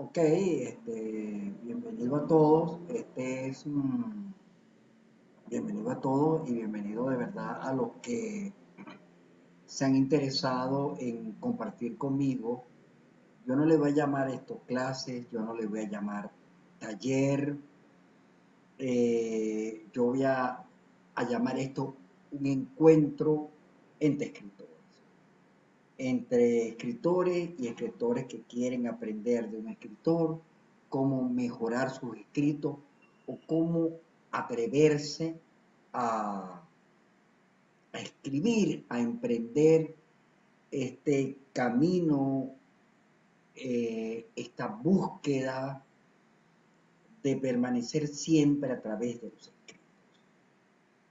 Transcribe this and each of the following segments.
Ok, bienvenido a todos. Bienvenido a todos y bienvenido de verdad a los que se han interesado en compartir conmigo. Yo no le voy a llamar esto clases, yo no le voy a llamar taller, yo voy a llamar esto un encuentro entre escritores. Entre escritores y escritores que quieren aprender de un escritor, cómo mejorar sus escritos o cómo atreverse a, a escribir, a emprender este camino, esta búsqueda de permanecer siempre a través de los escritos.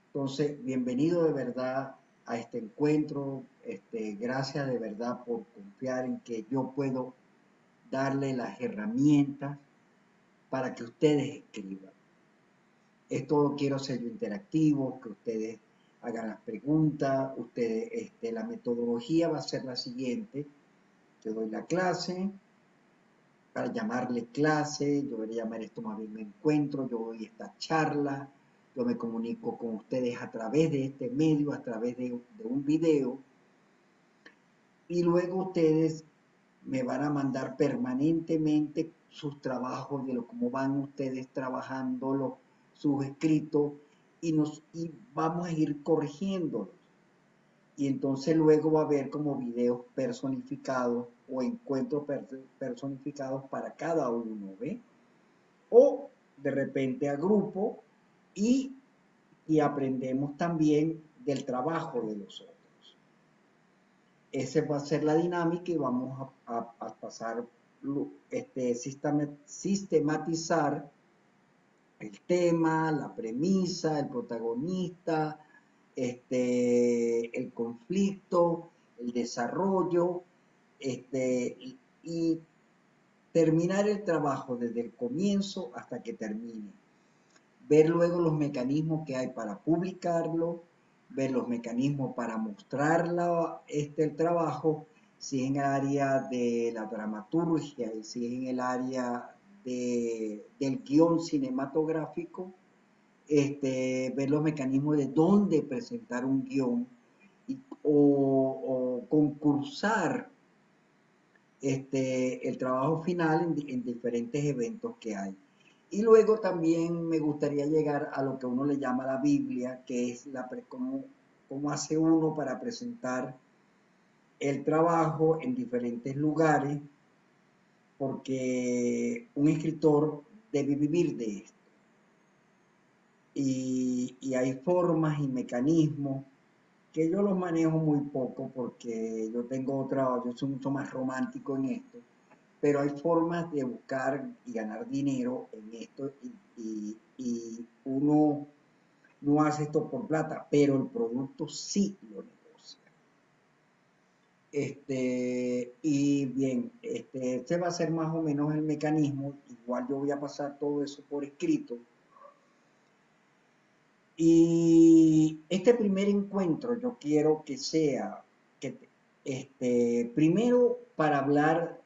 Entonces, bienvenido de verdad a este encuentro. Gracias de verdad por confiar en que yo puedo darle las herramientas para que ustedes escriban. Esto lo quiero hacerlo interactivo, que ustedes hagan las preguntas, la metodología va a ser la siguiente. Yo doy la clase, para llamarle clase, yo debería llamar esto más bien me encuentro, yo doy esta charla, yo me comunico con ustedes a través de este medio, a través de un video, y luego ustedes me van a mandar permanentemente sus trabajos, de lo cómo van ustedes trabajando sus escritos, y vamos a ir corrigiéndolos. Y entonces luego va a haber como videos personificados o encuentros personificados para cada uno, ¿ve? O de repente a grupo y, y aprendemos también del trabajo de los otros. Esa va a ser la dinámica y vamos a pasar, sistematizar el tema, la premisa, el protagonista, el conflicto, el desarrollo, y terminar el trabajo desde el comienzo hasta que termine. Ver luego los mecanismos que hay para publicarlo, ver los mecanismos para mostrar el trabajo, si es en el área de la dramaturgia, si es en el área del guión cinematográfico, ver los mecanismos de dónde presentar un guión o concursar el trabajo final en diferentes eventos que hay. Y luego también me gustaría llegar a lo que uno le llama la Biblia, que es cómo hace uno para presentar el trabajo en diferentes lugares, porque un escritor debe vivir de esto. Y hay formas y mecanismos que yo los manejo muy poco porque yo soy mucho más romántico en esto, pero hay formas de buscar y ganar dinero en esto y uno no hace esto por plata, pero el producto sí lo negocia. Y bien, este va a ser más o menos el mecanismo, igual yo voy a pasar todo eso por escrito. Y este primer encuentro yo quiero que sea, primero para hablar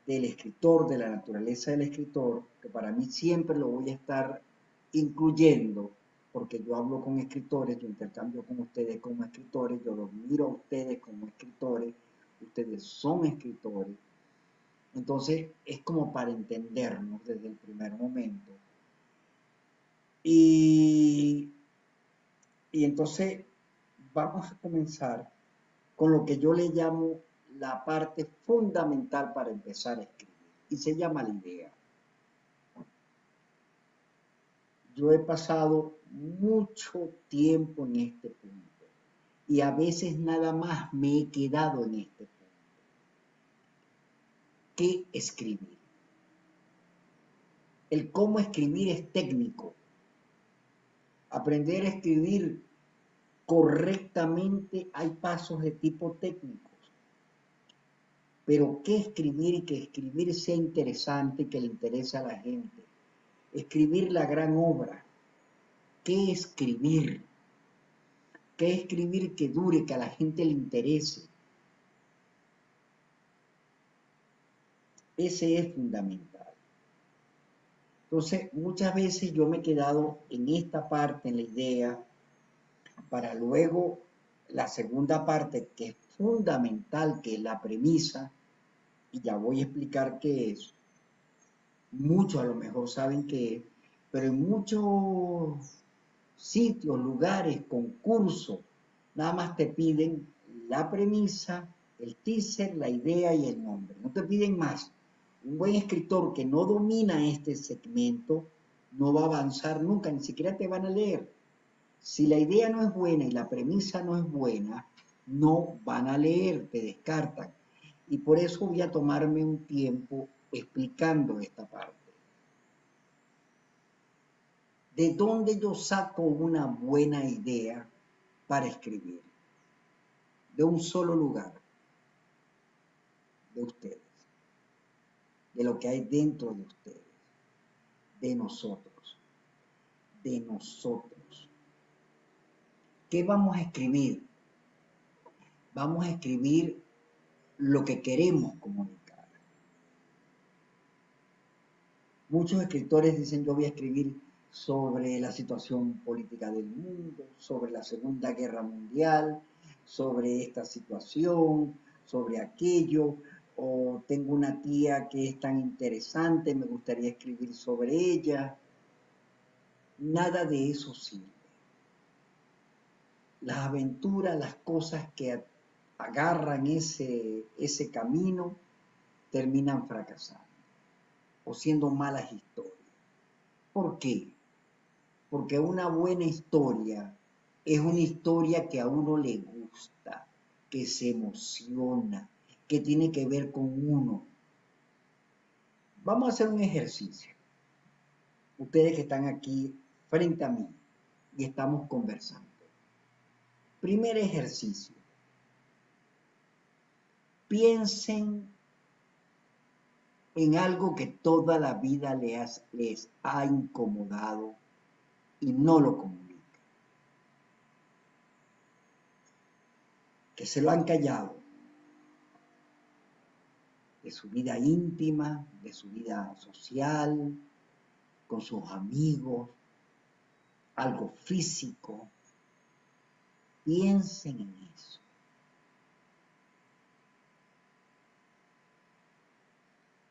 del escritor, de la naturaleza del escritor, que para mí siempre lo voy a estar incluyendo, porque yo hablo con escritores, yo intercambio con ustedes como escritores, yo los miro a ustedes como escritores, ustedes son escritores. Entonces es como para entendernos desde el primer momento. Y, y entonces vamos a comenzar con lo que yo le llamo la parte fundamental para empezar a escribir, y se llama la idea. Yo he pasado mucho tiempo en este punto y a veces nada más me he quedado en este punto. ¿Qué escribir? El cómo escribir es técnico. Aprender a escribir correctamente hay pasos de tipo técnicos. Pero ¿qué escribir y que escribir sea interesante y que le interese a la gente? Escribir la gran obra. ¿Qué escribir? ¿Qué escribir que dure, que a la gente le interese? Ese es fundamental. Entonces, muchas veces yo me he quedado en esta parte, en la idea, para luego la segunda parte, que es fundamental, que es la premisa, y ya voy a explicar qué es. Muchos a lo mejor saben qué es, pero en muchos sitios, lugares, concursos, nada más te piden la premisa, el teaser, la idea y el nombre. No te piden más. Un buen escritor que no domina este segmento no va a avanzar nunca, ni siquiera te van a leer. Si la idea no es buena y la premisa no es buena, no van a leer, te descartan. Y por eso voy a tomarme un tiempo explicando esta parte. ¿De dónde yo saco una buena idea para escribir? De un solo lugar, de ustedes, de lo que hay dentro de ustedes, de nosotros, de nosotros. ¿Qué vamos a escribir? Vamos a escribir lo que queremos comunicar. Muchos escritores dicen, yo voy a escribir sobre la situación política del mundo, sobre la Segunda Guerra Mundial, sobre esta situación, sobre aquello, o tengo una tía que es tan interesante, me gustaría escribir sobre ella. Nada de eso sirve. Las aventuras, las cosas que agarran ese camino, terminan fracasando o siendo malas historias. ¿Por qué? Porque una buena historia es una historia que a uno le gusta, que se emociona, que tiene que ver con uno. Vamos a hacer un ejercicio. Ustedes que están aquí frente a mí y estamos conversando. Primer ejercicio. Piensen en algo que toda la vida les ha incomodado y no lo comunican. Que se lo han callado. De su vida íntima, de su vida social, con sus amigos, algo físico. Piensen en eso.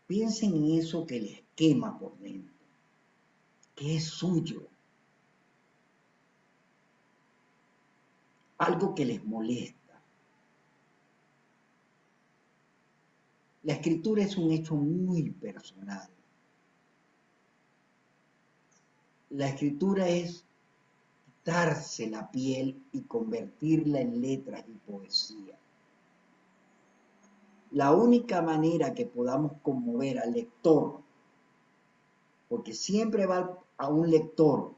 Piensen en eso que les quema por dentro, que es suyo, algo que les molesta. La escritura es un hecho muy personal. La escritura es quitarse la piel y convertirla en letras y poesía. La única manera que podamos conmover al lector, porque siempre va a un lector,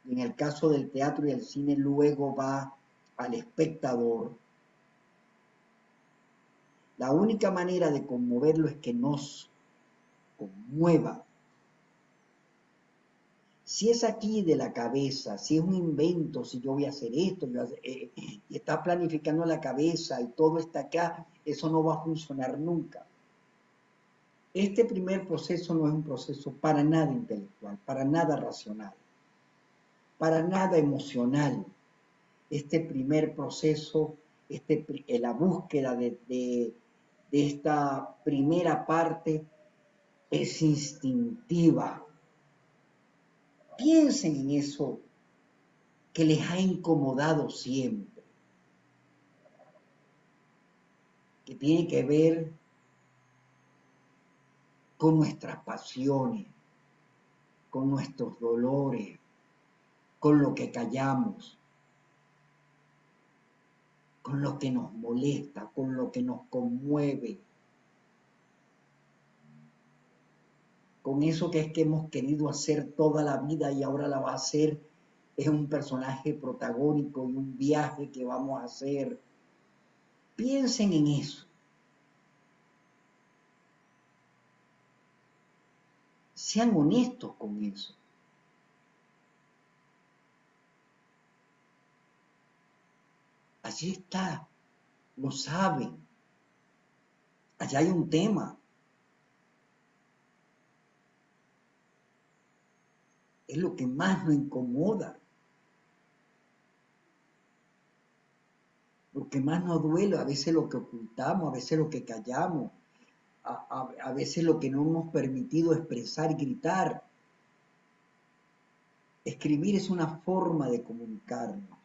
y en el caso del teatro y el cine luego va al espectador, la única manera de conmoverlo es que nos conmueva. Si es aquí de la cabeza, si es un invento, si yo voy a hacer esto, y está planificando la cabeza y todo está acá, eso no va a funcionar nunca. Este primer proceso no es un proceso para nada intelectual, para nada racional, para nada emocional. Este primer proceso, la búsqueda de esta primera parte es instintiva. Piensen en eso que les ha incomodado siempre, que tiene que ver con nuestras pasiones, con nuestros dolores, con lo que callamos, con lo que nos molesta, con lo que nos conmueve, con eso que es que hemos querido hacer toda la vida y ahora la va a hacer, es un personaje protagónico y un viaje que vamos a hacer. Piensen en eso. Sean honestos con eso. Allí está, lo saben. Allá hay un tema. es lo que más nos incomoda, lo que más nos duele, a veces lo que ocultamos, a veces lo que callamos, a veces lo que no hemos permitido expresar y gritar. Escribir es una forma de comunicarnos,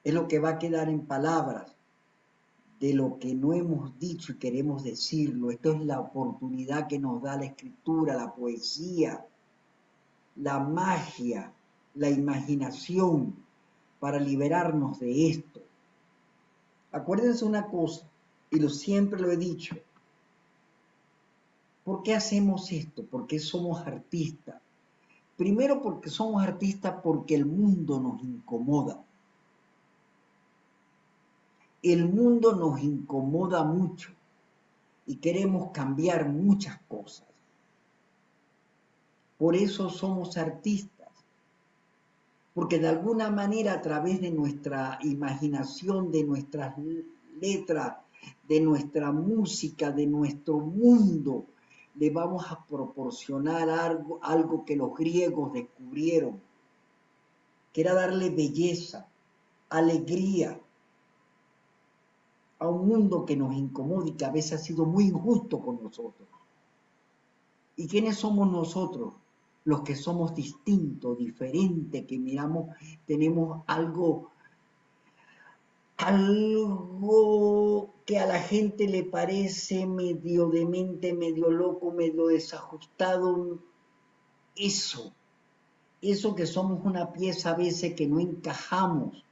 es lo que va a quedar en palabras de lo que no hemos dicho y queremos decirlo. Esto es la oportunidad que nos da la escritura, la poesía, la magia, la imaginación para liberarnos de esto. Acuérdense una cosa, y siempre lo he dicho, ¿por qué hacemos esto? ¿Por qué somos artistas? Primero porque somos artistas porque el mundo nos incomoda. El mundo nos incomoda mucho y queremos cambiar muchas cosas. Por eso somos artistas, porque de alguna manera a través de nuestra imaginación, de nuestras letras, de nuestra música, de nuestro mundo, le vamos a proporcionar algo que los griegos descubrieron, que era darle belleza, alegría a un mundo que nos incomoda y que a veces ha sido muy injusto con nosotros. ¿Y quiénes somos nosotros? Los que somos distintos, diferentes, que miramos, tenemos algo que a la gente le parece medio demente, medio loco, medio desajustado. Eso que somos una pieza a veces que no encajamos.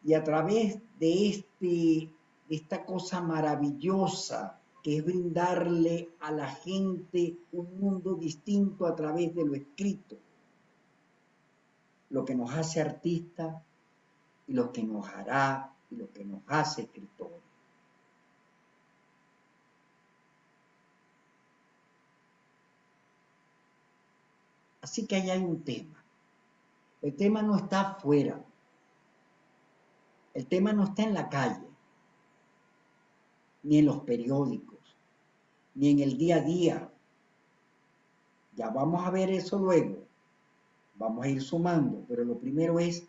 Y a través de esta cosa maravillosa que es brindarle a la gente un mundo distinto a través de lo escrito, lo que nos hace artistas y lo que nos hará y lo que nos hace escritores. Así que ahí hay un tema. El tema no está afuera. El tema no está en la calle, ni en los periódicos, ni en el día a día. Ya vamos a ver eso luego. Vamos a ir sumando, pero lo primero es,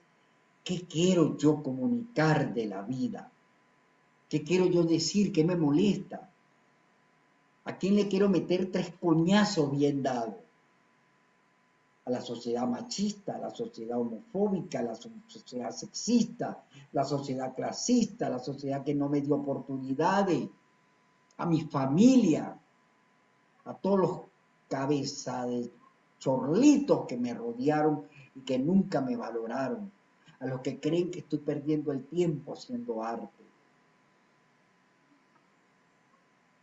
¿qué quiero yo comunicar de la vida? ¿Qué quiero yo decir? ¿Qué me molesta? ¿A quién le quiero meter 3 coñazos bien dados? A la sociedad machista, a la sociedad homofóbica, a la sociedad sexista, la sociedad clasista, a la sociedad que no me dio oportunidades, a mi familia, a todos los cabezas de chorlitos que me rodearon y que nunca me valoraron, a los que creen que estoy perdiendo el tiempo haciendo arte,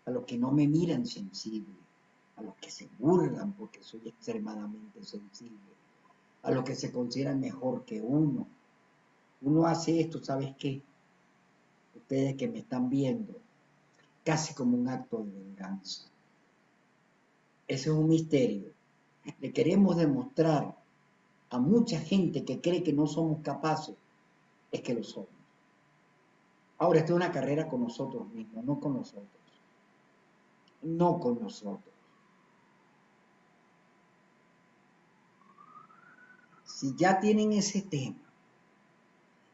a los que no me miran sensible, a los que se burlan porque soy extremadamente sensible, a los que se consideran mejor que uno. Uno hace esto, ¿sabes qué? Ustedes que me están viendo, casi como un acto de venganza. Ese es un misterio. Le queremos demostrar a mucha gente que cree que no somos capaces, es que lo somos. Ahora, esto es una carrera con nosotros mismos, no con nosotros. No con nosotros. Si ya tienen ese tema,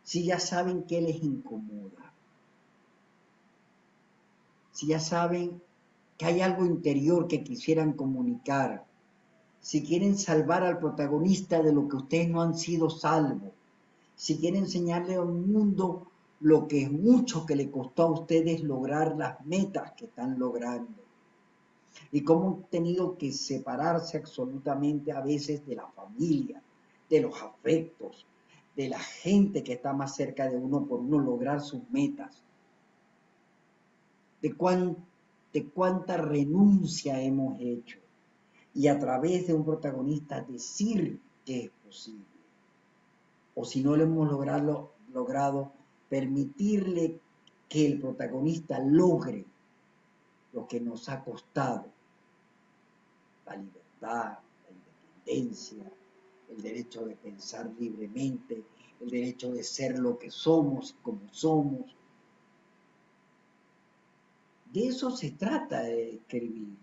si ya saben qué les incomoda, si ya saben que hay algo interior que quisieran comunicar, si quieren salvar al protagonista de lo que ustedes no han sido salvos, si quieren enseñarle al mundo lo que es mucho que le costó a ustedes lograr las metas que están logrando, y cómo han tenido que separarse absolutamente a veces de la familia, de los afectos, de la gente que está más cerca de uno por uno lograr sus metas, de cuánta renuncia hemos hecho, y a través de un protagonista decir que es posible, o si no lo hemos logrado permitirle que el protagonista logre lo que nos ha costado: la libertad, la independencia, el derecho de pensar libremente, el derecho de ser lo que somos y como somos, De eso se trata de escribir.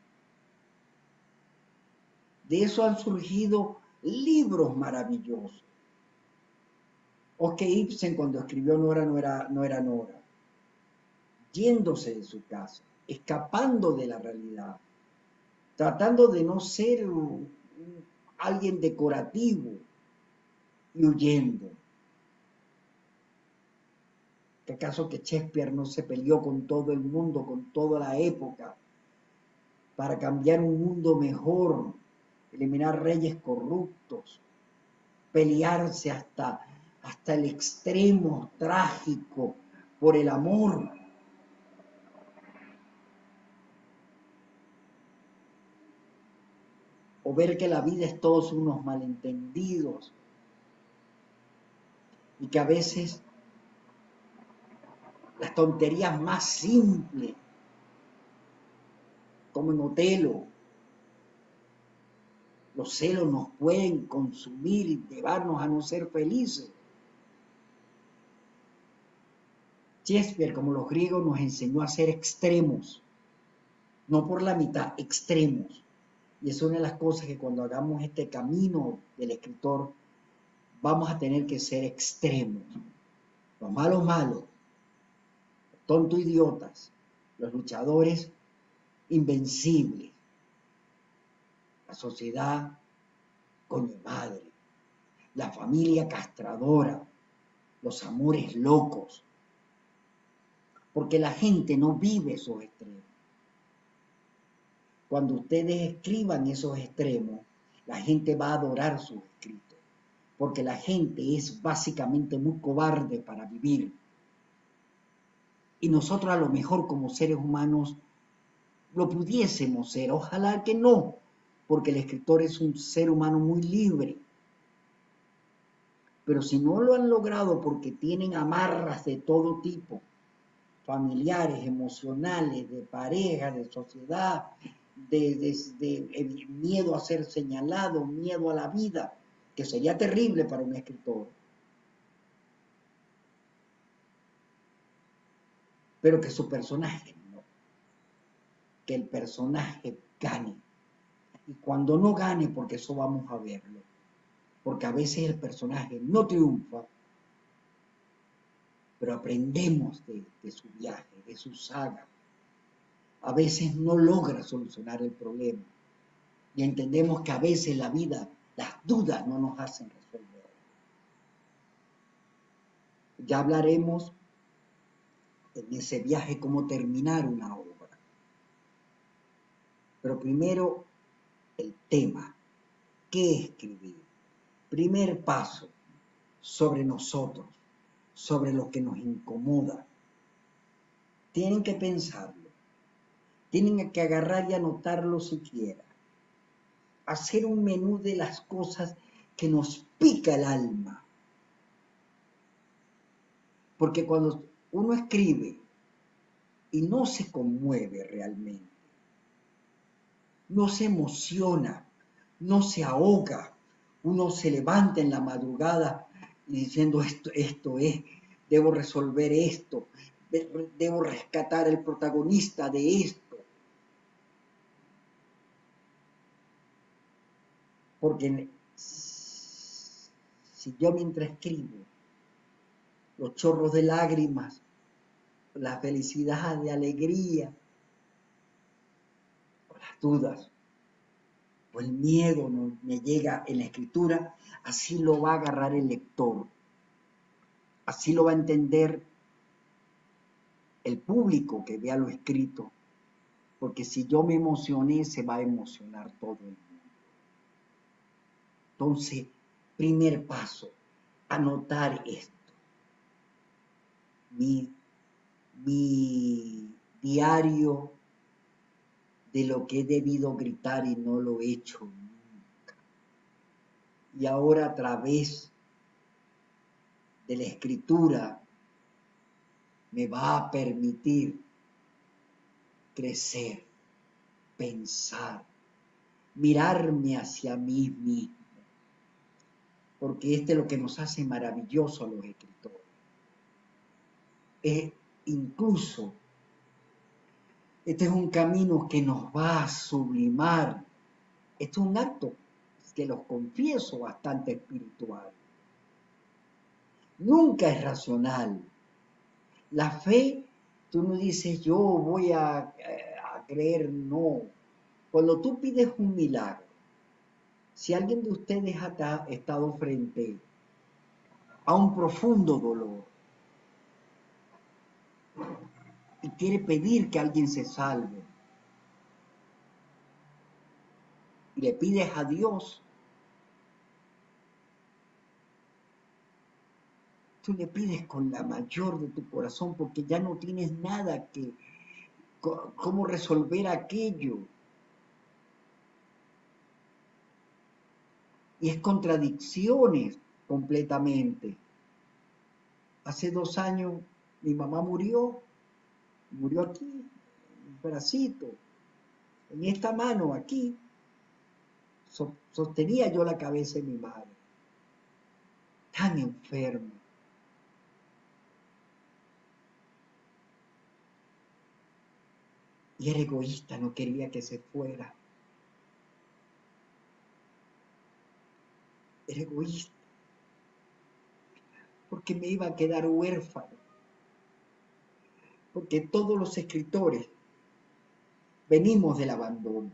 De eso han surgido libros maravillosos. Oscar Ibsen cuando escribió Nora no era Nora, yéndose de su casa, escapando de la realidad, tratando de no ser alguien decorativo y huyendo. ¿Qué acaso que Shakespeare no se peleó con todo el mundo, con toda la época, para cambiar un mundo mejor, eliminar reyes corruptos, pelearse hasta el extremo trágico por el amor? O ver que la vida es todos unos malentendidos y que a veces las tonterías más simples, como en Otelo, los celos nos pueden consumir y llevarnos a no ser felices. Shakespeare, como los griegos, nos enseñó a ser extremos, no por la mitad, extremos. Y es una de las cosas que cuando hagamos este camino del escritor, vamos a tener que ser extremos. Los malos, malos, los tontos idiotas, los luchadores invencibles, la sociedad coño madre, la familia castradora, los amores locos, porque la gente no vive esos extremos. Cuando ustedes escriban esos extremos, la gente va a adorar sus escritos, porque la gente es básicamente muy cobarde para vivir. Y nosotros a lo mejor como seres humanos lo pudiésemos ser, ojalá que no, porque el escritor es un ser humano muy libre. Pero si no lo han logrado porque tienen amarras de todo tipo, familiares, emocionales, de pareja, de sociedad, de miedo a ser señalado, miedo a la vida, que sería terrible para un escritor, pero que su personaje no, que el personaje gane. Y cuando no gane, porque eso vamos a verlo, porque a veces el personaje no triunfa, pero aprendemos de su viaje, de su saga. A veces no logra solucionar el problema y entendemos que a veces la vida, las dudas no nos hacen resolver. Ya hablaremos en ese viaje cómo terminar una obra. Pero primero el tema, ¿qué escribir? Primer paso, sobre nosotros, sobre lo que nos incomoda. Tienen que pensarlo, tienen que agarrar y anotarlo siquiera. Hacer un menú de las cosas que nos pica el alma. Porque cuando uno escribe y no se conmueve realmente, no se emociona, no se ahoga, uno se levanta en la madrugada y diciendo esto es, debo resolver esto, debo rescatar al protagonista de esto. Porque si yo mientras escribo, los chorros de lágrimas, la felicidad, de alegría, o las dudas, o el miedo no me llega en la escritura, así lo va a agarrar el lector, así lo va a entender el público que vea lo escrito, porque si yo me emocioné, se va a emocionar todo el mundo. Entonces, primer paso, anotar esto. Mi diario de lo que he debido gritar y no lo he hecho nunca. Y ahora a través de la escritura me va a permitir crecer, pensar, mirarme hacia mí mismo. Porque este es lo que nos hace maravillosos a los escritores. Es incluso Este es un camino que nos va a sublimar. Este es un acto, que los confieso, bastante espiritual. Nunca es racional. La fe, tú no dices, yo voy a creer, no. Cuando tú pides un milagro, si alguien de ustedes ha estado frente a un profundo dolor y quiere pedir que alguien se salve, y le pides a Dios, tú le pides con la mayor de tu corazón porque ya no tienes nada que, cómo resolver aquello. Y es contradicciones completamente. Hace 2 años mi mamá murió aquí, un pedacito, en esta mano aquí, sostenía yo la cabeza de mi madre, tan enferma. Y era egoísta, no quería que se fuera. Era egoísta, porque me iba a quedar huérfano. Porque todos los escritores venimos del abandono.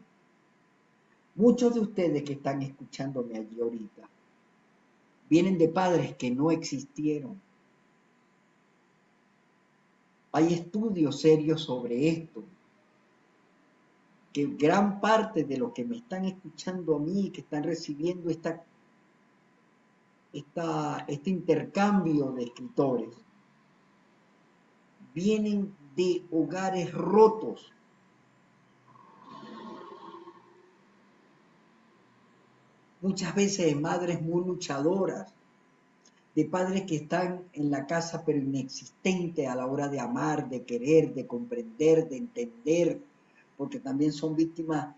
Muchos de ustedes que están escuchándome allí ahorita vienen de padres que no existieron. Hay estudios serios sobre esto, que gran parte de los que me están escuchando a mí, que están recibiendo este intercambio de escritores, vienen de hogares rotos. Muchas veces de madres muy luchadoras, de padres que están en la casa pero inexistentes a la hora de amar, de querer, de comprender, de entender, porque también son víctimas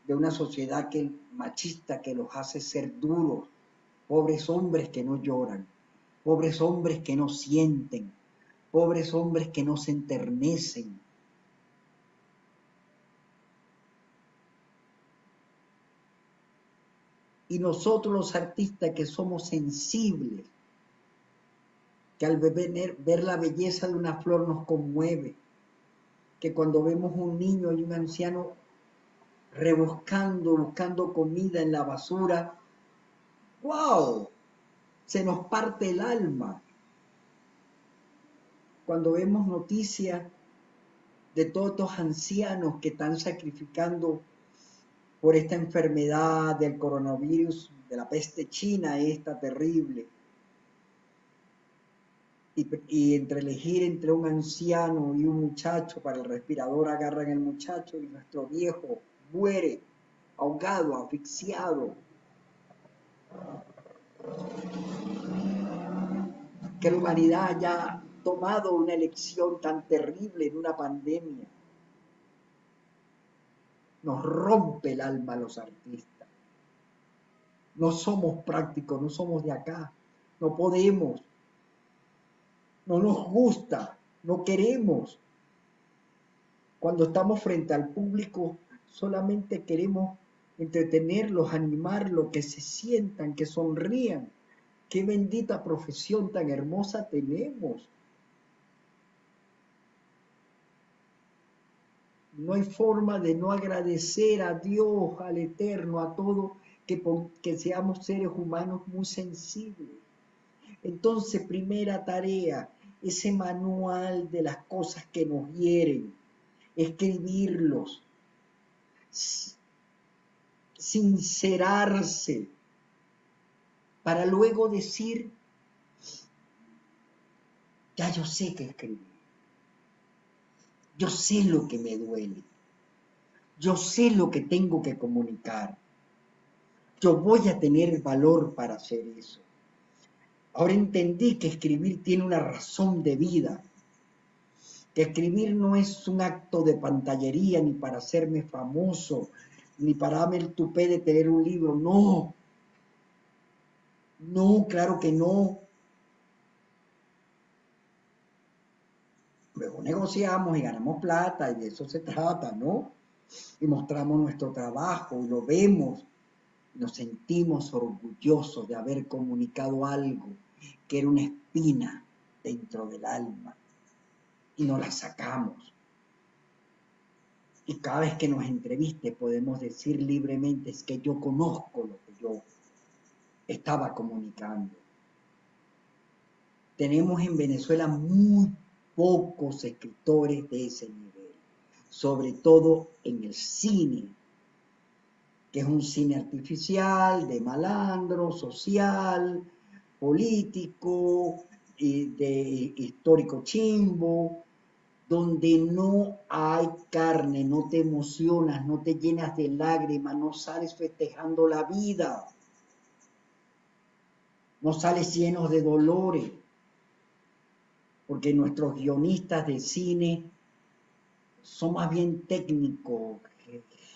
de una sociedad machista que los hace ser duros, pobres hombres que no lloran, pobres hombres que no sienten, pobres hombres que no se enternecen. Y nosotros los artistas que somos sensibles, que al ver la belleza de una flor nos conmueve, que cuando vemos un niño y un anciano rebuscando, buscando comida en la basura, ¡wow! Se nos parte el alma. Cuando vemos noticias de todos estos ancianos que están sacrificando por esta enfermedad del coronavirus, de la peste china, esta terrible, y entre elegir entre un anciano y un muchacho para el respirador, agarran el muchacho y nuestro viejo muere ahogado, asfixiado. Que la humanidad haya tomado una elección tan terrible en una pandemia. Nos rompe el alma a los artistas. No somos prácticos, no somos de acá, no podemos, no nos gusta, no queremos. Cuando estamos frente al público, solamente queremos entretenerlos, animarlos, que se sientan, que sonrían. Qué bendita profesión tan hermosa tenemos. No hay forma de no agradecer a Dios, al Eterno, a todo, que seamos seres humanos muy sensibles. Entonces, primera tarea, ese manual de las cosas que nos hieren, escribirlos, sincerarse, para luego decir, ya yo sé que escribir, yo sé lo que me duele, yo sé lo que tengo que comunicar, yo voy a tener valor para hacer eso. Ahora entendí que escribir tiene una razón de vida, que escribir no es un acto de pantallería ni para hacerme famoso, ni para darme el tupé de tener un libro, no. No, claro que no. Luego negociamos y ganamos plata y de eso se trata, ¿no? Y mostramos nuestro trabajo y lo vemos, nos sentimos orgullosos de haber comunicado algo que era una espina dentro del alma y nos la sacamos. Y cada vez que nos entreviste podemos decir libremente es que yo conozco lo que yo estaba comunicando. Tenemos en Venezuela muy pocos escritores de ese nivel, sobre todo en el cine, que es un cine artificial, de malandro, social, político, de histórico chimbo, donde no hay carne, no te emocionas, no te llenas de lágrimas, no sales festejando la vida, no sales llenos de dolores, porque nuestros guionistas de cine son más bien técnicos,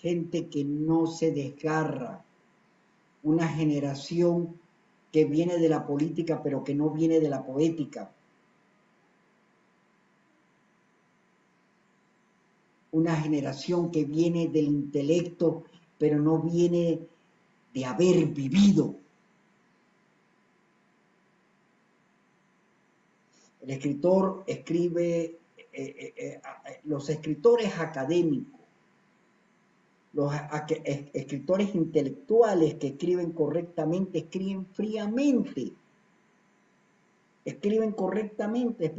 gente que no se desgarra, una generación que viene de la política pero que no viene de la poética, una generación que viene del intelecto pero no viene de haber vivido. El escritor escribe, los escritores académicos, los escritores intelectuales que escriben correctamente, escriben fríamente, escriben correctamente, es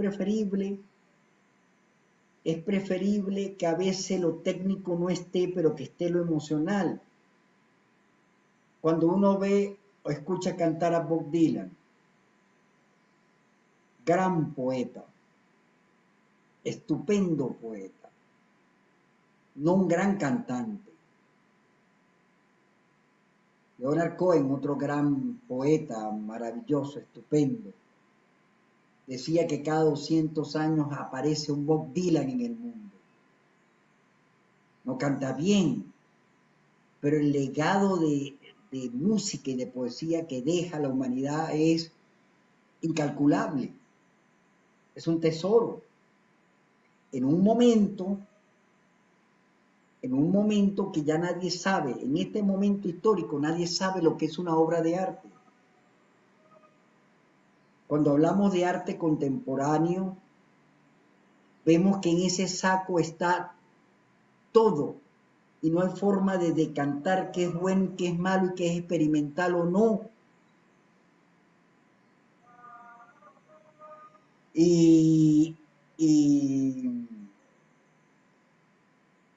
preferible que a veces lo técnico no esté, pero que esté lo emocional. Cuando uno ve o escucha cantar a Bob Dylan, gran poeta, estupendo poeta, no un gran cantante. Leonard Cohen, otro gran poeta, maravilloso, estupendo, decía que cada 200 años aparece un Bob Dylan en el mundo. No canta bien, pero el legado de música y de poesía que deja la humanidad es incalculable, es un tesoro. En un momento que ya nadie sabe, en este momento histórico nadie sabe lo que es una obra de arte. Cuando hablamos de arte contemporáneo, vemos que en ese saco está todo y no hay forma de decantar qué es bueno, qué es malo y qué es experimental o no. Y, y,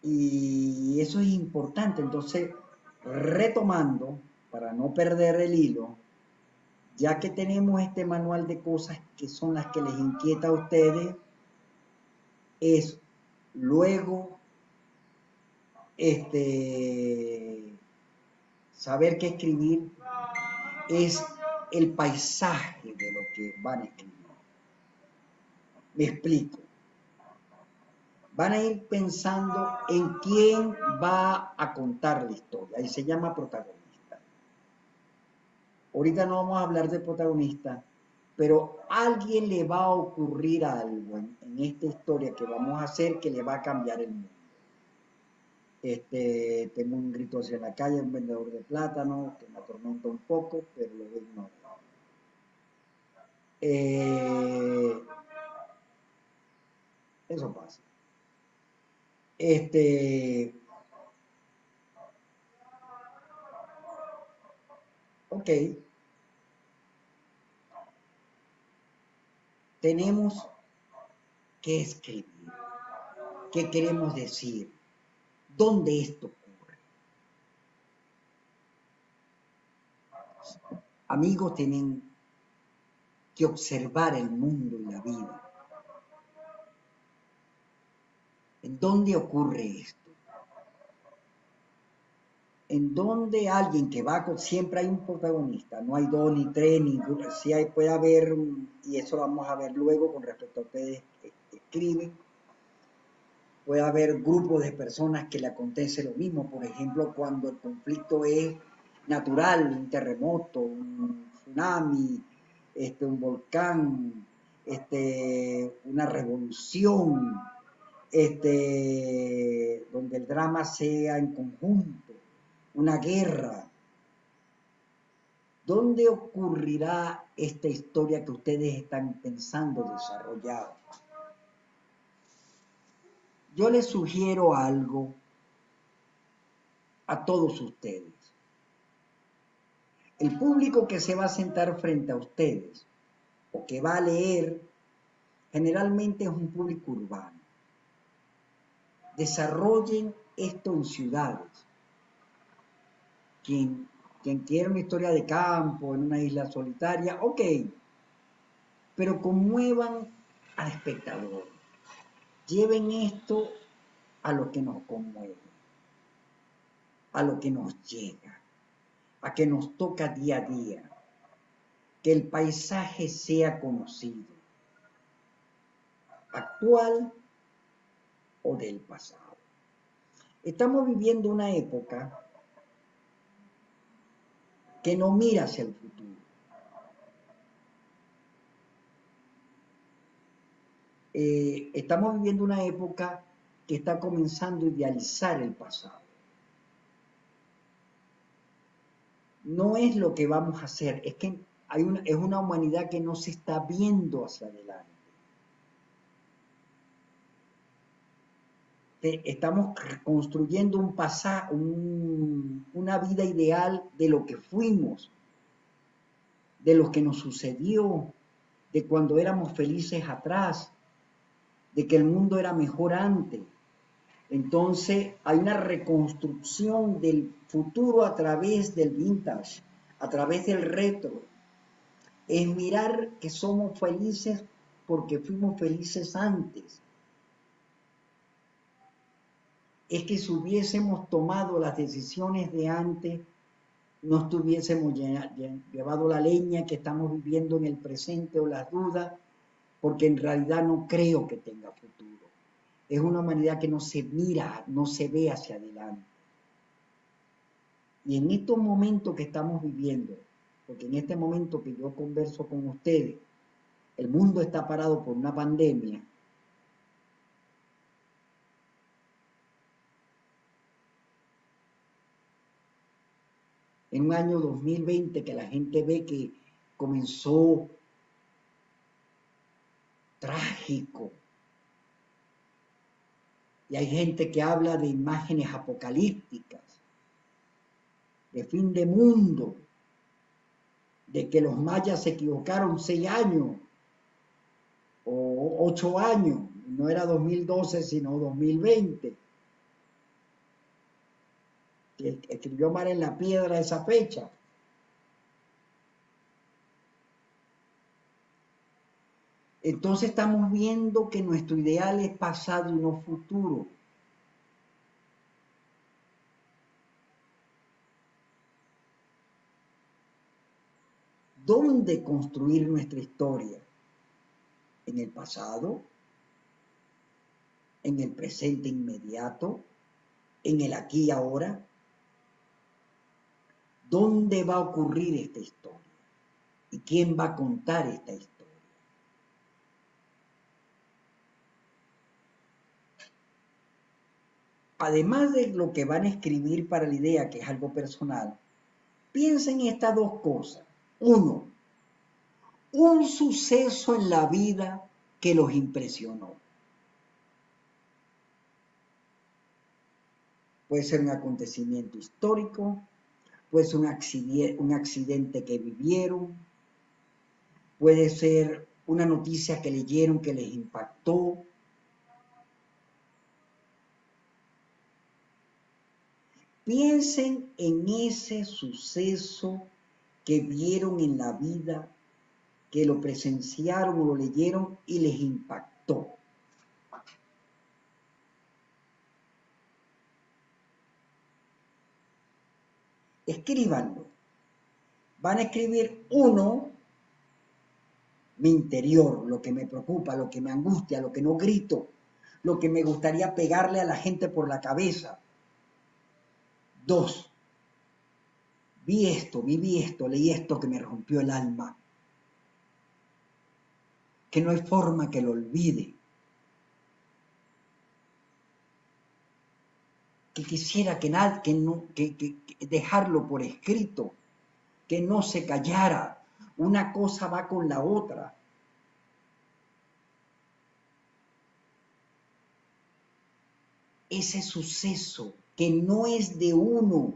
y eso es importante. Entonces, retomando, para no perder el hilo, ya que tenemos este manual de cosas que son las que les inquieta a ustedes, es luego saber qué escribir, es el paisaje de lo que van a escribir. Me explico. Van a ir pensando en quién va a contar la historia y se llama protagonista. Ahorita no vamos a hablar de protagonista, pero a alguien le va a ocurrir algo en esta historia que vamos a hacer que le va a cambiar el mundo. Tengo un grito hacia la calle, un vendedor de plátano que me atormenta un poco, pero lo voy a ignorar. Eso pasa. Ok, tenemos que escribir. ¿Qué queremos decir? ¿Dónde esto ocurre? Amigos, tienen que observar el mundo y la vida. ¿En dónde ocurre esto? En donde alguien que va con, siempre hay un protagonista, no hay dos ni tres, ninguno, sí hay, puede haber, y eso lo vamos a ver luego con respecto a ustedes que escriben, puede haber grupos de personas que le acontece lo mismo, por ejemplo, cuando el conflicto es natural, un terremoto, un tsunami, un volcán, una revolución, donde el drama sea en conjunto, una guerra. ¿Dónde ocurrirá esta historia que ustedes están pensando desarrollar? Yo les sugiero algo a todos ustedes. El público que se va a sentar frente a ustedes o que va a leer generalmente es un público urbano. Desarrollen esto en ciudades. Quien quiera una historia de campo, en una isla solitaria, ok, pero conmuevan al espectador. Lleven esto a lo que nos conmueve, a lo que nos llega, a que nos toca día a día, que el paisaje sea conocido, actual o del pasado. Estamos viviendo una época que no mira hacia el futuro. Estamos viviendo una época que está comenzando a idealizar el pasado. No es lo que vamos a hacer, es que es una humanidad que no se está viendo hacia adelante. Estamos construyendo un pasado, una vida ideal de lo que fuimos, de lo que nos sucedió, de cuando éramos felices atrás, de que el mundo era mejor antes. Entonces hay una reconstrucción del futuro a través del vintage, a través del retro. Es mirar que somos felices porque fuimos felices antes. Es que si hubiésemos tomado las decisiones de antes, no estuviésemos llevado la leña que estamos viviendo en el presente o las dudas, porque en realidad no creo que tenga futuro. Es una humanidad que no se mira, no se ve hacia adelante. Y en estos momentos que estamos viviendo, porque en este momento que yo converso con ustedes, el mundo está parado por una pandemia, en un año 2020 que la gente ve que comenzó trágico, y hay gente que habla de imágenes apocalípticas, de fin de mundo, de que los mayas se equivocaron 6 años o 8 años, no era 2012 sino 2020, que escribió mal en la piedra esa fecha. Entonces estamos viendo que nuestro ideal es pasado y no futuro. ¿Dónde construir nuestra historia? ¿En el pasado? ¿En el presente inmediato? ¿En el aquí y ahora? ¿Dónde va a ocurrir esta historia? ¿Y quién va a contar esta historia? Además de lo que van a escribir para la idea, que es algo personal, piensen en estas dos cosas. Uno, un suceso en la vida que los impresionó. Puede ser un acontecimiento histórico, puede ser un accidente que vivieron, puede ser una noticia que leyeron que les impactó. Piensen en ese suceso que vieron en la vida, que lo presenciaron o lo leyeron y les impactó. Escríbanlo. Van a escribir uno, mi interior, lo que me preocupa, lo que me angustia, lo que no grito, lo que me gustaría pegarle a la gente por la cabeza. 2, viví esto, leí esto que me rompió el alma. que no hay forma que lo olvide, que quisiera que dejarlo por escrito, que no se callara. Una cosa va con la otra. Ese suceso que no es de uno,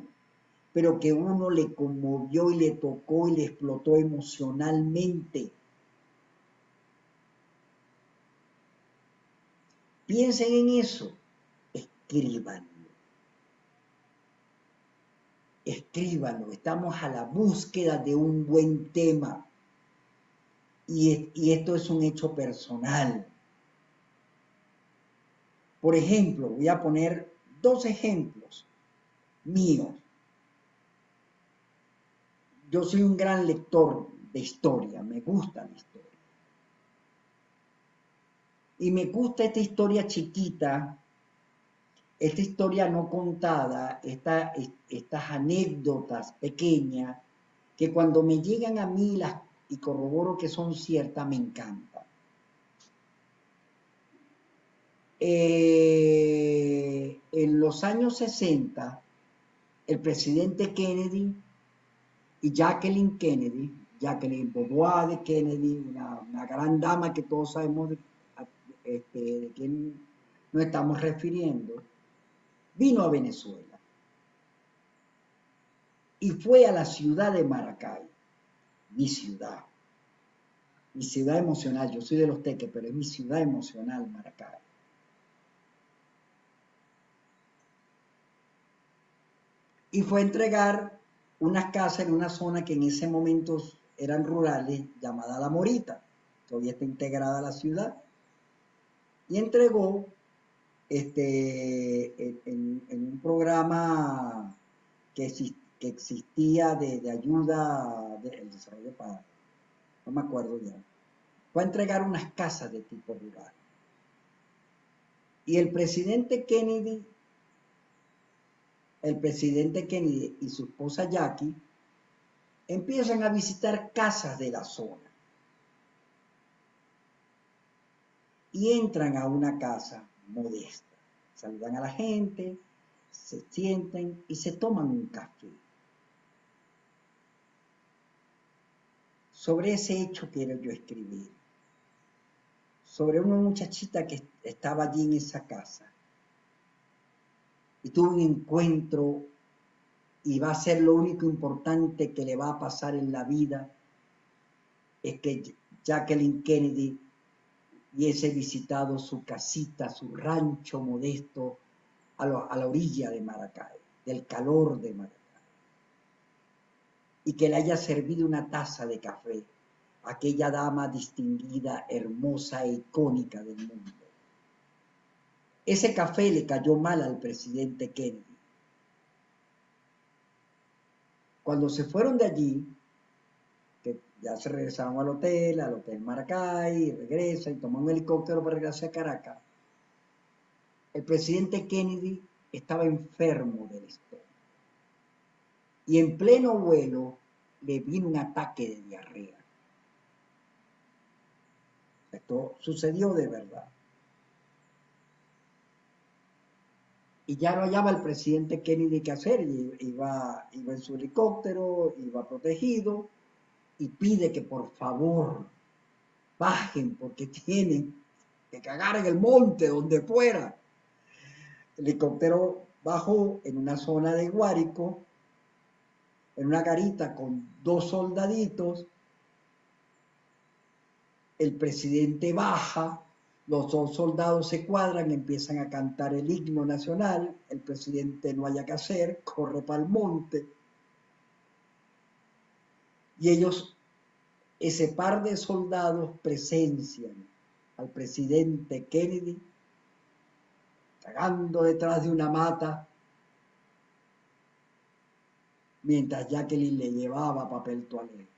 pero que uno le conmovió y le tocó y le explotó emocionalmente. Piensen en eso, escríbanlo. Escríbanlo, estamos a la búsqueda de un buen tema. Y esto es un hecho personal. Por ejemplo, voy a poner dos ejemplos míos. Yo soy un gran lector de historia, me gusta la historia. Y me gusta esta historia chiquita, esta historia no contada, estas anécdotas pequeñas, que cuando me llegan a mí y corroboro que son ciertas, me encantan. En los años 60, el presidente Kennedy y Jacqueline Bouvier de Kennedy, una gran dama que todos sabemos de quién nos estamos refiriendo, vino a Venezuela y fue a la ciudad de Maracay, mi ciudad emocional. Yo soy de Los Teques, pero es mi ciudad emocional, Maracay. Y fue a entregar unas casas en una zona que en ese momento eran rurales, llamada La Morita, todavía está integrada a la ciudad, y entregó en un programa que existía de ayuda del desarrollo para, no me acuerdo ya, fue a entregar unas casas de tipo rural. Y el presidente Kennedy y su esposa Jackie empiezan a visitar casas de la zona. Y entran a una casa modesta. Saludan a la gente, se sienten y se toman un café. Sobre ese hecho quiero yo escribir. Sobre una muchachita que estaba allí en esa casa. Y tuvo un encuentro y va a ser lo único importante que le va a pasar en la vida. Es que Jacqueline Kennedy hubiese visitado su casita, su rancho modesto a la orilla de Maracay, del calor de Maracay. Y que le haya servido una taza de café a aquella dama distinguida, hermosa e icónica del mundo. Ese café le cayó mal al presidente Kennedy. Cuando se fueron de allí, que ya se regresaron al hotel Maracay, y regresa y toma un helicóptero para regresar a Caracas, el presidente Kennedy estaba enfermo del estómago. Y en pleno vuelo le vino un ataque de diarrea. Esto sucedió de verdad. Y ya no hallaba el presidente Kennedy qué hacer. Iba en su helicóptero, iba protegido, y pide que por favor bajen porque tienen que cagar en el monte, donde fuera. El helicóptero bajó en una zona de Guárico, en una garita con 2 soldaditos. El presidente baja, los 2 soldados se cuadran, empiezan a cantar el himno nacional, el presidente no haya que hacer, corre para el monte, y ellos, ese par de soldados, presencian al presidente Kennedy cagando detrás de una mata, mientras Jacqueline le llevaba papel toalé.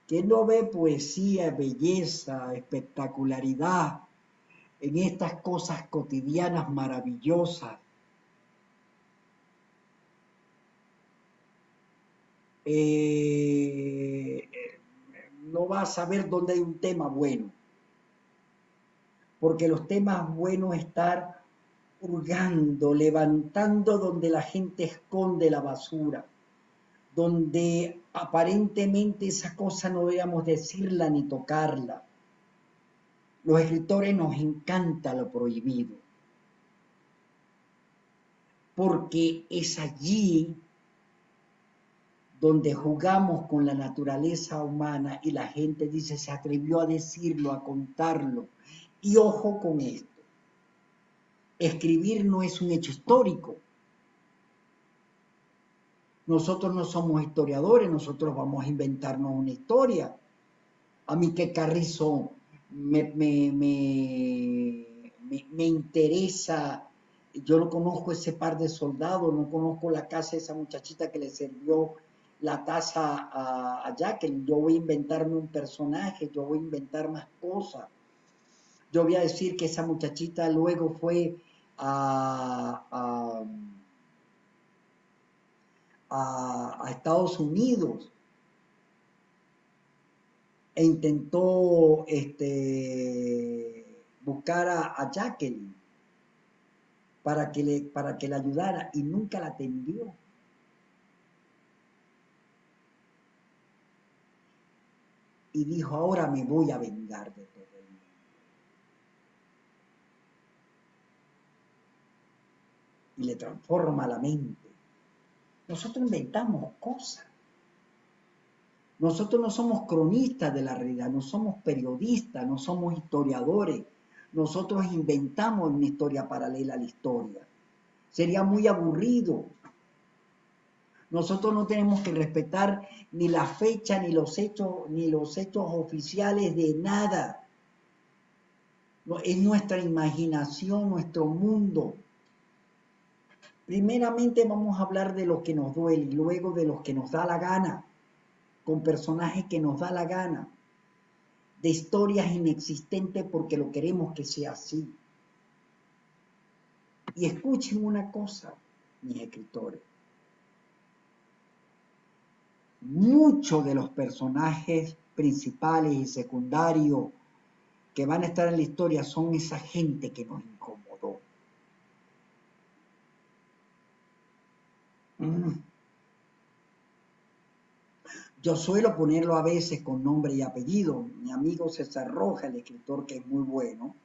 ¿Quién no ve poesía, belleza, espectacularidad en estas cosas cotidianas maravillosas? no vas a saber dónde hay un tema bueno. Porque los temas buenos estar hurgando, levantando donde la gente esconde la basura, donde aparentemente esa cosa no debíamos decirla ni tocarla. Los escritores nos encanta lo prohibido, porque es allí donde jugamos con la naturaleza humana y la gente dice, se atrevió a decirlo, a contarlo. Y ojo con esto, escribir no es un hecho histórico. Nosotros no somos historiadores, nosotros vamos a inventarnos una historia. A mí que Carrizo me interesa, yo no conozco ese par de soldados, no conozco la casa de esa muchachita que le sirvió la taza a Jacqueline, yo voy a inventarme un personaje, yo voy a inventar más cosas. Yo voy a decir que esa muchachita luego fue a, a Estados Unidos e intentó buscar a Jacqueline para que la ayudara y nunca la atendió. Y dijo, ahora me voy a vengar de todo el mundo. Y le transforma la mente. Nosotros inventamos cosas. Nosotros no somos cronistas de la realidad, no somos periodistas, no somos historiadores. Nosotros inventamos una historia paralela a la historia. Sería muy aburrido. Nosotros no tenemos que respetar ni la fecha, ni los hechos oficiales de nada. No, es nuestra imaginación, nuestro mundo. Primeramente vamos a hablar de lo que nos duele y luego de lo que nos da la gana, con personajes que nos da la gana, de historias inexistentes porque lo queremos que sea así. Y escuchen una cosa, mis escritores. Muchos de los personajes principales y secundarios que van a estar en la historia son esa gente que nos incomodó. Yo suelo ponerlo a veces con nombre y apellido. Mi amigo César Roja, el escritor que es muy bueno,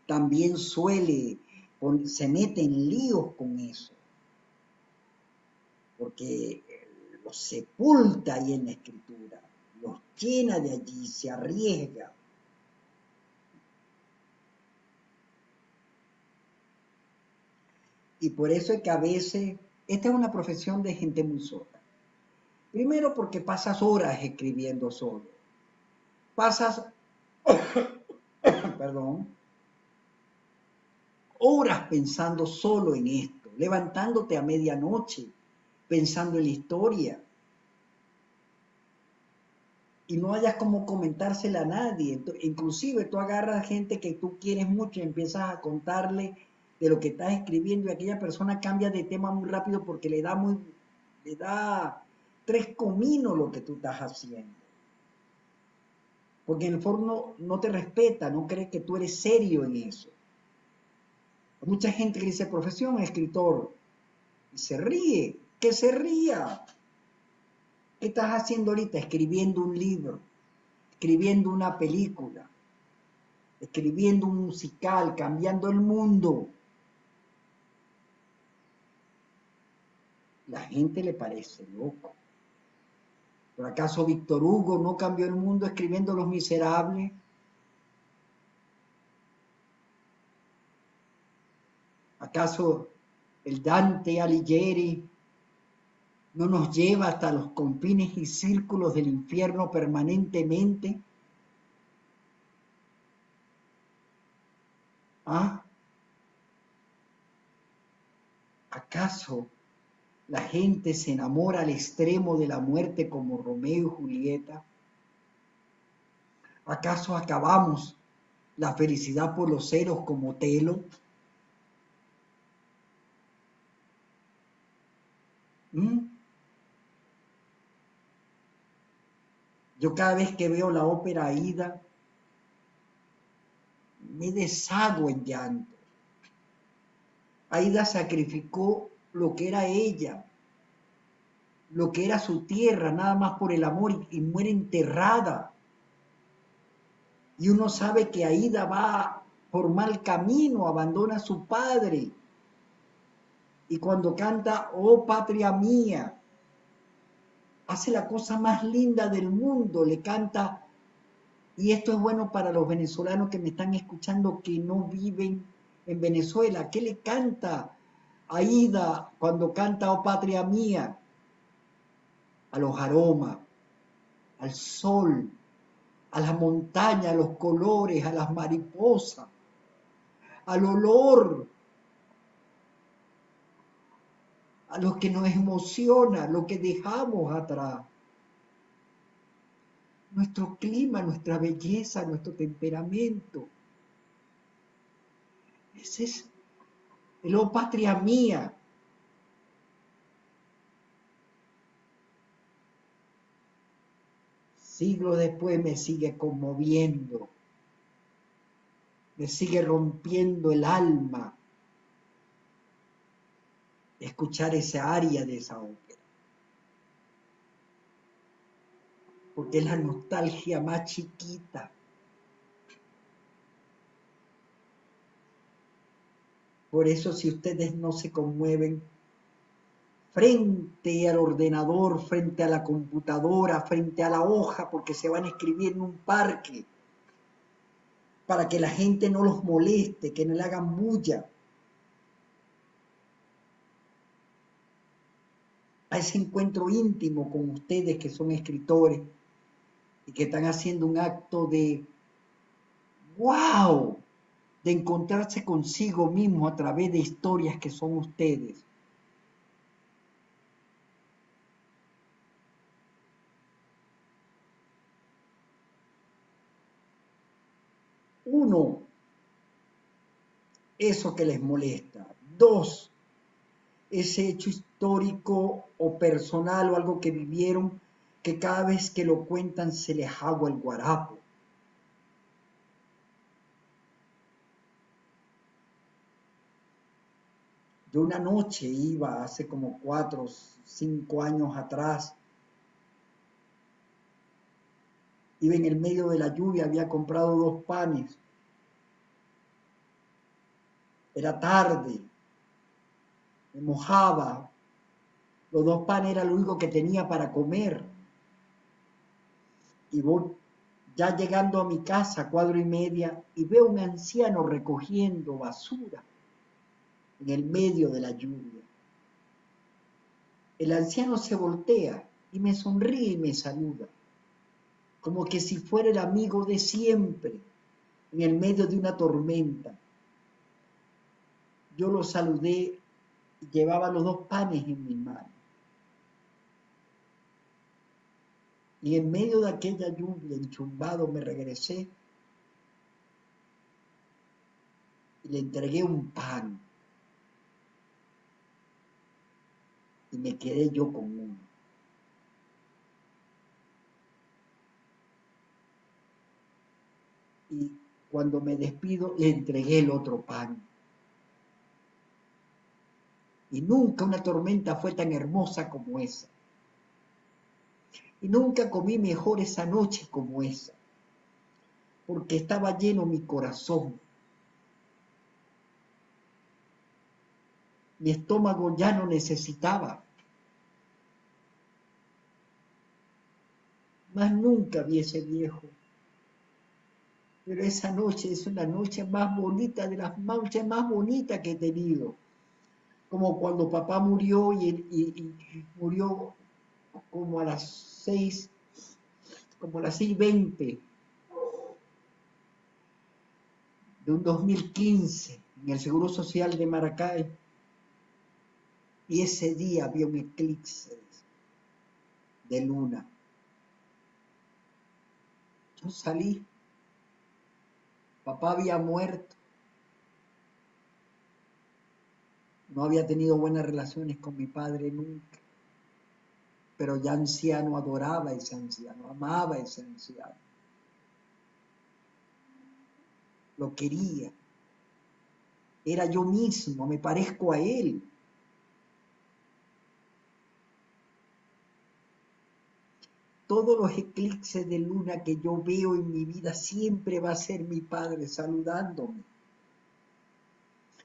también se mete en líos con eso, porque los sepulta ahí en la escritura, los llena de allí, se arriesga. Y por eso es que a veces, esta es una profesión de gente muy sola. Primero porque pasas horas escribiendo solo. Pasas, perdón, horas pensando solo en esto, levantándote a medianoche, pensando en la historia. Y no hayas como comentársela a nadie. Inclusive tú agarras gente que tú quieres mucho y empiezas a contarle de lo que estás escribiendo y aquella persona cambia de tema muy rápido porque le da tres cominos lo que tú estás haciendo. Porque en el fondo no te respeta, no cree que tú eres serio en eso. Hay mucha gente que dice profesión escritor y se ríe, que se ría. ¿Qué estás haciendo ahorita? Escribiendo un libro, escribiendo una película, escribiendo un musical, cambiando el mundo. La gente le parece loco. ¿Pero acaso Víctor Hugo no cambió el mundo escribiendo Los Miserables? ¿Acaso el Dante Alighieri no nos lleva hasta los confines y círculos del infierno permanentemente? ¿Ah? ¿Acaso la gente se enamora al extremo de la muerte como Romeo y Julieta? ¿Acaso acabamos la felicidad por los ceros como Telo? ¿Mm? Yo cada vez que veo la ópera Aida, me deshago en llanto. Aida sacrificó lo que era ella, lo que era su tierra, nada más por el amor, y muere enterrada. Y uno sabe que Aida va por mal camino, abandona a su padre. Y cuando canta, oh patria mía, hace la cosa más linda del mundo, le canta, y esto es bueno para los venezolanos que me están escuchando que no viven en Venezuela. ¿Qué le canta Aida cuando canta oh patria mía? A los aromas, al sol, a la montaña, a los colores, a las mariposas, al olor, a lo que nos emociona, lo que dejamos atrás. Nuestro clima, nuestra belleza, nuestro temperamento. Ese es el oh patria mía. Siglos después me sigue conmoviendo, me sigue rompiendo el alma escuchar esa aria de esa ópera. Porque es la nostalgia más chiquita. Por eso si ustedes no se conmueven frente al ordenador, frente a la computadora, frente a la hoja, porque se van a escribir en un parque, para que la gente no los moleste, que no le hagan bulla, a ese encuentro íntimo con ustedes que son escritores y que están haciendo un acto de wow, de encontrarse consigo mismo a través de historias que son ustedes. Uno, eso que les molesta. Dos, ese hecho histórico o personal o algo que vivieron que cada vez que lo cuentan se les agua el guarapo. Yo una noche iba hace como 4 o 5 años atrás, iba en el medio de la lluvia, había comprado 2 panes, era tarde, me mojaba, los 2 panes era lo único que tenía para comer. Y voy ya llegando a mi casa, 4:30, y veo a un anciano recogiendo basura en el medio de la lluvia. El anciano se voltea y me sonríe y me saluda, como que si fuera el amigo de siempre, en el medio de una tormenta. Yo lo saludé y llevaba los 2 panes en mi mano. Y en medio de aquella lluvia, enchumbado, me regresé y le entregué un pan. Y me quedé yo con uno. Y cuando me despido, le entregué el otro pan. Y nunca una tormenta fue tan hermosa como esa. Y nunca comí mejor esa noche como esa. Porque estaba lleno mi corazón. Mi estómago ya no necesitaba. Más nunca vi ese viejo. Pero esa noche es una noche más bonita, de las noches más bonitas que he tenido. Como cuando papá murió y murió como a las 6, como a las 6:20 de un 2015 en el Seguro Social de Maracay. Y ese día había un eclipse de luna. Yo salí, papá había muerto, no había tenido buenas relaciones con mi padre nunca. pero ya anciano adoraba a ese anciano, amaba a ese anciano, lo quería. Era yo mismo, me parezco a él. Todos los eclipses de luna que yo veo en mi vida siempre va a ser mi padre saludándome.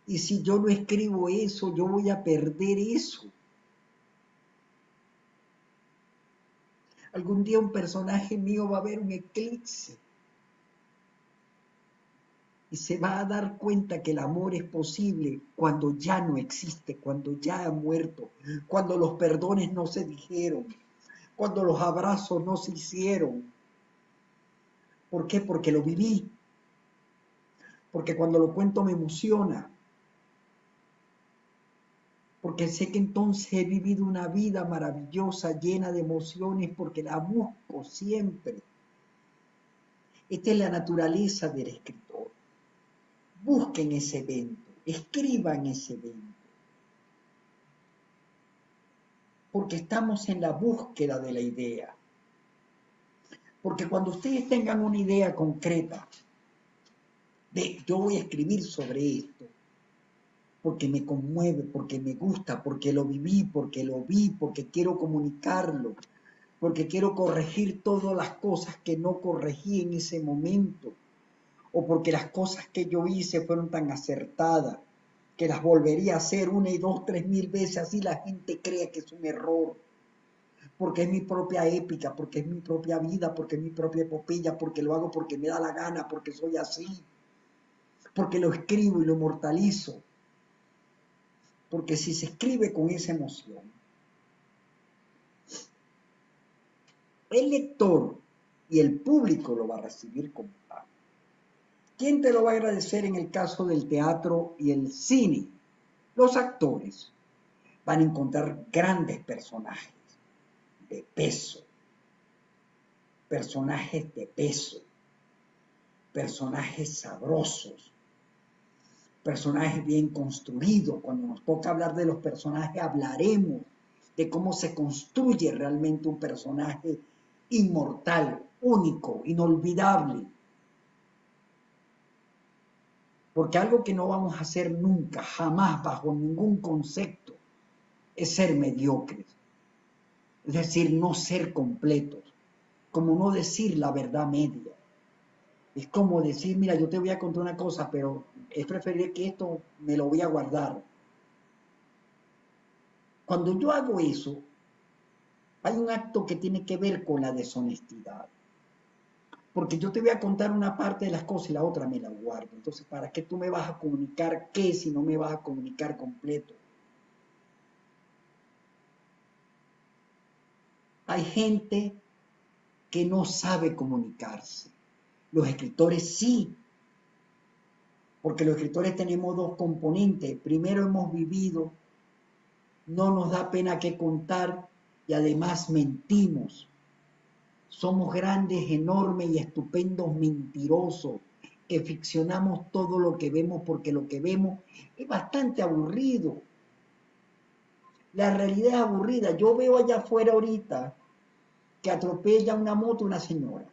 Y si yo no escribo eso, yo voy a perder eso. Algún día un personaje mío va a ver un eclipse y se va a dar cuenta que el amor es posible cuando ya no existe, cuando ya ha muerto, cuando los perdones no se dijeron, cuando los abrazos no se hicieron. ¿Por qué? Porque lo viví, porque cuando lo cuento me emociona, porque sé que entonces he vivido una vida maravillosa, llena de emociones, porque la busco siempre. Esta es la naturaleza del escritor. Busquen ese evento, escriban ese evento, porque estamos en la búsqueda de la idea. Porque cuando ustedes tengan una idea concreta de yo voy a escribir sobre esto, porque me conmueve, porque me gusta, porque lo viví, porque lo vi, porque quiero comunicarlo, porque quiero corregir todas las cosas que no corregí en ese momento, o porque las cosas que yo hice fueron tan acertadas que las volvería a hacer 1 y 2, 3 mil veces, así la gente cree que es un error, porque es mi propia épica, porque es mi propia vida, porque es mi propia epopeya, porque lo hago porque me da la gana, porque soy así, porque lo escribo y lo mortalizo, porque si se escribe con esa emoción, el lector y el público lo va a recibir como tal. ¿Quién te lo va a agradecer en el caso del teatro y el cine? Los actores van a encontrar grandes personajes de peso, personajes de peso, personajes sabrosos, personajes bien construidos. Cuando nos toca hablar de los personajes, hablaremos de cómo se construye realmente un personaje inmortal, único, inolvidable. Porque algo que no vamos a hacer nunca, jamás, bajo ningún concepto, es ser mediocres. Es decir, no ser completos. Como no decir la verdad media. Es como decir, mira, yo te voy a contar una cosa, pero es preferible que esto me lo voy a guardar. Cuando yo hago eso, hay un acto que tiene que ver con la deshonestidad. Porque yo te voy a contar una parte de las cosas y la otra me la guardo. Entonces, ¿para qué tú me vas a comunicar qué si no me vas a comunicar completo? Hay gente que no sabe comunicarse. Los escritores sí, porque los escritores tenemos dos componentes. Primero hemos vivido, no nos da pena que contar y además mentimos. Somos grandes, enormes y estupendos mentirosos que ficcionamos todo lo que vemos porque lo que vemos es bastante aburrido. La realidad es aburrida. Yo veo allá afuera ahorita que atropella una moto una señora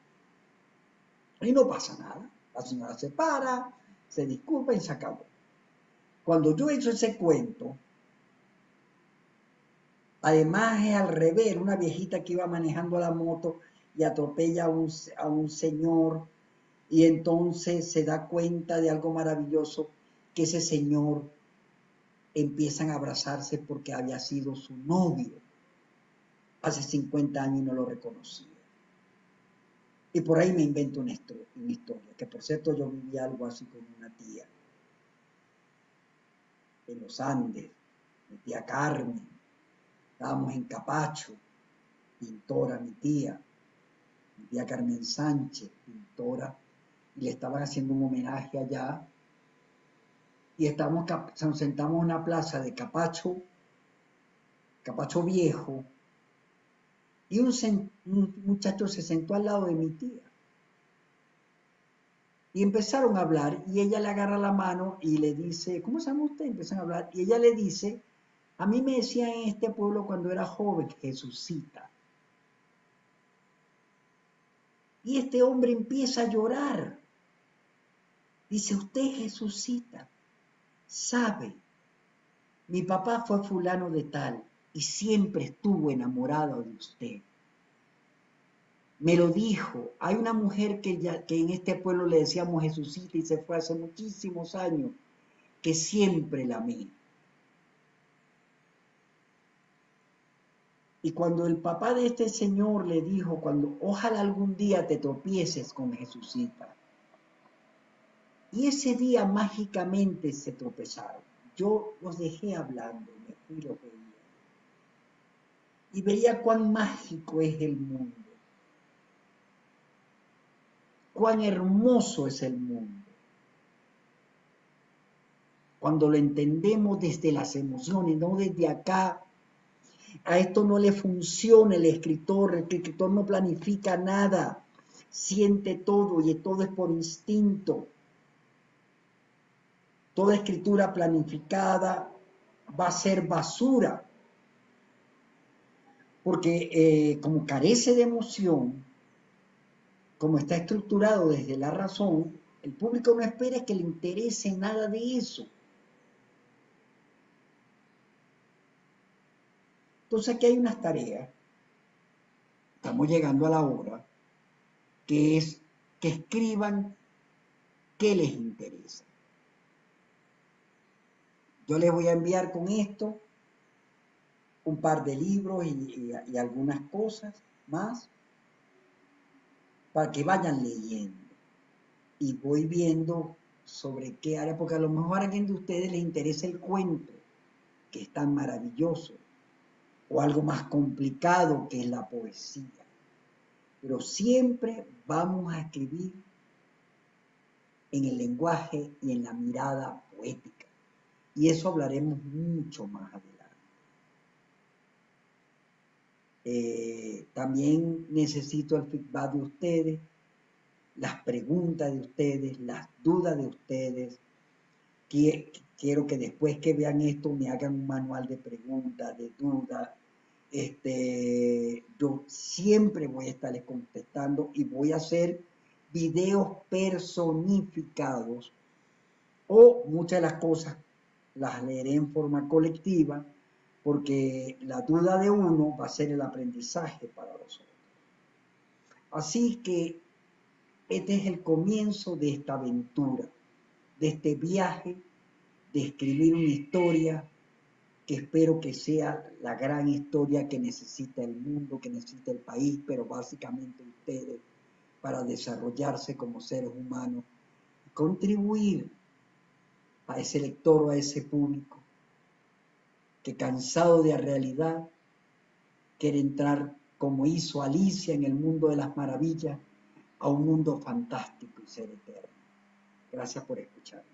y no pasa nada. La señora se para, se disculpa y se acabó. Cuando yo he hecho ese cuento, además es al revés, una viejita que iba manejando la moto y atropella a un señor y entonces se da cuenta de algo maravilloso, que ese señor empiezan a abrazarse porque había sido su novio hace 50 años y no lo reconocía. Y por ahí me invento una historia, que por cierto yo viví algo así con una tía en los Andes, mi tía Carmen, estábamos en Capacho, pintora mi tía Carmen Sánchez, pintora, y le estaban haciendo un homenaje allá, y nos sentamos en una plaza de Capacho, Capacho Viejo, y un muchacho se sentó al lado de mi tía. Y empezaron a hablar, y ella le agarra la mano y le dice, ¿cómo se llama usted? Empiezan a hablar, y ella le dice A mí me decían en este pueblo cuando era joven, Jesucita. Y este hombre empieza a llorar. Dice, usted Jesucita, sabe, mi papá fue fulano de tal y siempre estuvo enamorado de usted. Me lo dijo. Hay una mujer que en este pueblo le decíamos Jesucita y se fue hace muchísimos años, que siempre la amé. Y cuando el papá de este señor le dijo, cuando ojalá algún día te tropieces con Jesucita, y ese día mágicamente se tropezaron. Yo los dejé hablando, me fui y los veía. Y veía cuán mágico es el mundo, cuán hermoso es el mundo. Cuando lo entendemos desde las emociones, no desde acá. A esto no le funciona el escritor no planifica nada, siente todo y todo es por instinto. Toda escritura planificada va a ser basura, porque como carece de emoción, como está estructurado desde la razón, el público no espera que le interese nada de eso. Entonces aquí hay unas tareas, estamos llegando a la hora, que es que escriban qué les interesa. Yo les voy a enviar con esto un par de libros y algunas cosas más para que vayan leyendo. Y voy viendo sobre qué área, porque a lo mejor a alguien de ustedes les interesa el cuento, que es tan maravilloso, o algo más complicado que es la poesía. Pero siempre vamos a escribir en el lenguaje y en la mirada poética. Y eso hablaremos mucho más adelante. También necesito el feedback de ustedes, las preguntas de ustedes, las dudas de ustedes. Quiero que después que vean esto me hagan un manual de preguntas, de dudas. Yo siempre voy a estarles contestando y voy a hacer videos personificados o muchas de las cosas las leeré en forma colectiva porque la duda de uno va a ser el aprendizaje para los otros. Así que este es el comienzo de esta aventura, de este viaje, de escribir una historia que espero que sea la gran historia que necesita el mundo, que necesita el país, pero básicamente ustedes para desarrollarse como seres humanos y contribuir a ese lector o a ese público que cansado de la realidad quiere entrar como hizo Alicia en el mundo de las maravillas a un mundo fantástico y ser eterno. Gracias por escucharme.